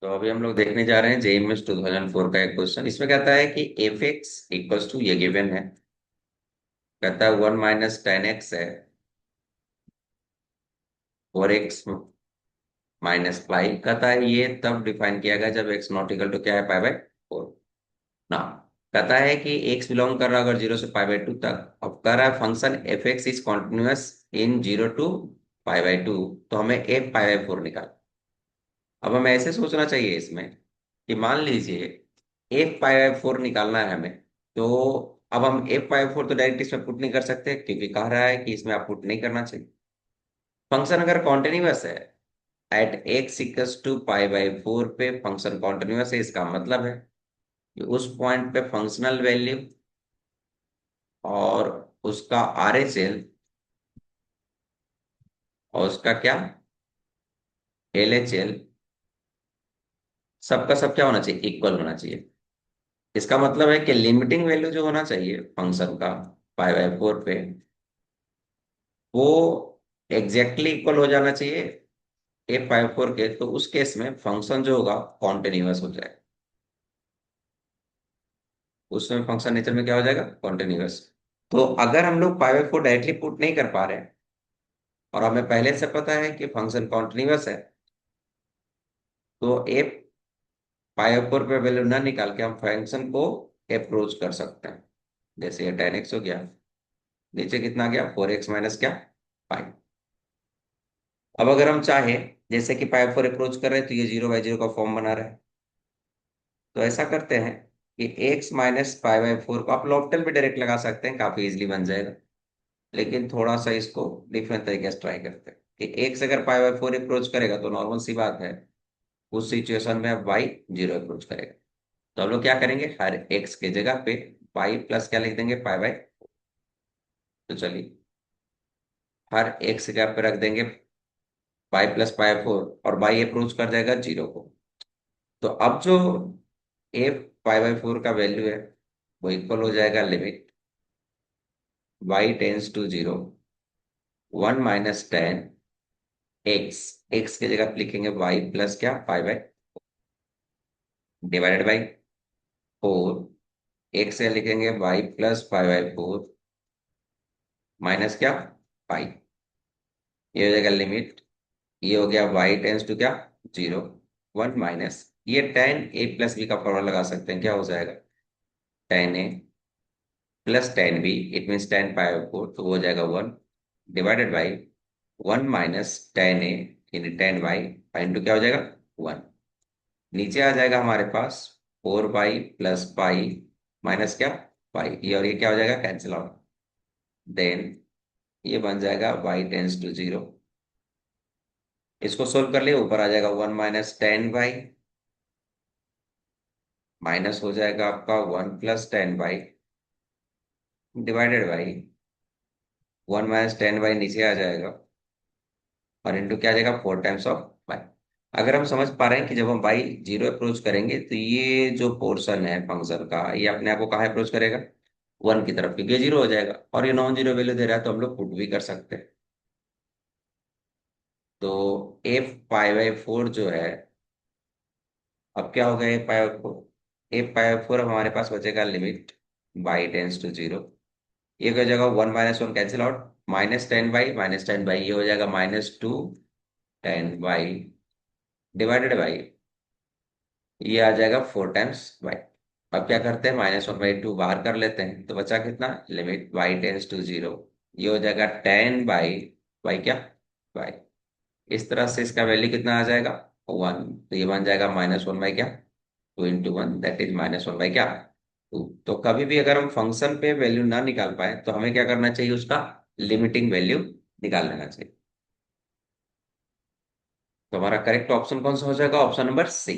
तो अभी हम लोग देखने जा रहे हैं जेईएमएस 2004 का एक क्वेश्चन। इसमें कहता है कि एफ एक्स इक्वल्स टू, ये गिवन है, कहता है 1 - 10x है, 4x -5, कहता है ये तब डिफाइन किया गया जब x नॉट इक्वल टू क्या है, पाई/4 ना। कहता है कि x बिलोंग कर रहा है अगर 0 से पाई/2 तक। अब कह रहा है function F x is continuous in 0 to पाई/2, तो हमें एफ पाई/4 निकाल। अब हमें ऐसे सोचना चाहिए इसमें कि मान लीजिए एफ पाई/4 निकालना है हमें, तो अब हम एफ पाई/4 तो डायरेक्ट इसमें पुट नहीं कर सकते, क्योंकि कह रहा है कि इसमें आप पुट नहीं करना चाहिए। फंक्शन अगर कॉन्टिन्यूअस है एट एक्स इक्वल्स टू पाई/4 पे, फंक्शन कॉन्टिन्यूअस है, इसका मतलब है कि उस पॉइंट पे फंक्शनल वैल्यू और उसका आरएचएल और उसका क्या, एलएचएल, सबका सब क्या होना चाहिए, इक्वल होना चाहिए। इसका मतलब है कि लिमिटिंग वैल्यू जो होना चाहिए फंक्शन का पाई/4 पे, वो एग्जैक्टली इक्वल हो जाना चाहिए ए पाई/4 के। तो उस केस में फंक्शन जो होगा कॉन्टिन्यूअस हो जाएगा, उसमें फंक्शन नेचर में क्या हो जाएगा, कॉन्टिन्यूअस। तो अगर हम लोग पाई/4 डायरेक्टली पुट नहीं कर पा रहे हैं और हमें पहले से पता है कि फंक्शन कॉन्टिन्यूअस है, तो ए पाई/4 पे वैल्यू ना निकाल के हम फंक्शन को अप्रोच कर सकते हैं। जैसे ये 10x हो गया, नीचे कितना गया, 4x माइनस क्या, पाई। अब अगर हम चाहें, जैसे कि पाई/4 अप्रोच कर रहे हैं, तो ये 0/0 का फॉर्म बना रहा है, तो ऐसा करते हैं कि x - पाई/4 को आप लॉफ्टल भी डायरेक्ट लगा सकते हैं, काफी इजीली बन जाएगा। लेकिन थोड़ा सा इसको डिफरेंट तरीके से ट्राई करते हैं कि x अगर पाई/4 अप्रोच करेगा तो नॉर्मल सी बात है, उस सिचुएशन में y 0 अप्रोच करेगा। तो हम लोग क्या करेंगे, हर x के जगह पे y प्लस क्या लिख देंगे, पाई/। तो चलिए हर x की जगह पे रख देंगे y+पाई/4, और y अप्रोच कर जाएगा 0 को। तो अब जो a पाई/4 का वैल्यू है वो इक्वल हो जाएगा limit y tense to 0, 1 - 10x, x की जगह पे लिखेंगे y प्लस क्या, पाई/, डिवाइडेड बाई 4, x से लिखेंगे y प्लस पाई/4 माइनस क्या, पाई। ये हो जाएगा लिमिट, ये हो गया y टेंस टू क्या, 0, 1 - ये tan a+b का फॉर्मूला लगा सकते हैं, क्या हो जाएगा, tan a plus tan b, it means tan पाई/4, तो वो हो जाएगा 1, डिवाइडेड बाई 1 - tan a यानी tan y इंटू क्या हो जाएगा, 1। नीचे आ जाएगा हमारे पास 4y प्लस पाई माइनस क्या, पाई, ये और ये क्या हो जाएगा, कैंसिल आउट। देन ये बन जाएगा y टेंस टू 0, इसको सोल्व कर लिए, ऊपर आ जाएगा 1 - 10y, माइनस हो जाएगा आपका 1 + 10y, डिवाइडेड बाई 1 - 10y नीचे आ जाएगा, और इंटू क्या आ जाएगा, 4 टाइम्स ऑफ y। अगर हम समझ पा रहे हैं कि जब हम y 0 अप्रोच करेंगे तो ये जो पोर्शन है फंक्शन का, ये अपने आप को कहाँ अप्रोच करेगा, 1 की तरफ, क्योंकि ये 0 हो जाएगा, और ये नॉन जीरो वैल्यू दे रहा है तो हम लोग पुट भी कर सकते हैं। तो f पाई/4 जो है, अब क्या हो गया, f पाई/4 हमारे पास बचेगा लिमिट y टेंस टू 0, ये हो जाएगा 1 - 1 कैंसिल आउट, -10y, ये हो जाएगा -2 10y, डिवाइडेड बाई ये आ जाएगा 4 टाइम्स y। अब क्या करते हैं, -1/2 बाहर कर लेते हैं, तो बचा कितना, लिमिट y टेंस टू 0, ये हो जाएगा 10 बाई क्या, y। इस तरह से इसका वैल्यू कितना आ जाएगा, 1, तो ये बन जाएगा -1 बाई क्या, 2 × 1, दैट इज -1 बाई क्या, 2। तो कभी भी अगर हम फंक्शन पे वैल्यू ना निकाल पाए तो हमें क्या करना चाहिए, उसका लिमिटिंग वैल्यू निकाल लेना चाहिए। तो हमारा करेक्ट ऑप्शन कौन सा हो जाएगा, ऑप्शन नंबर सी।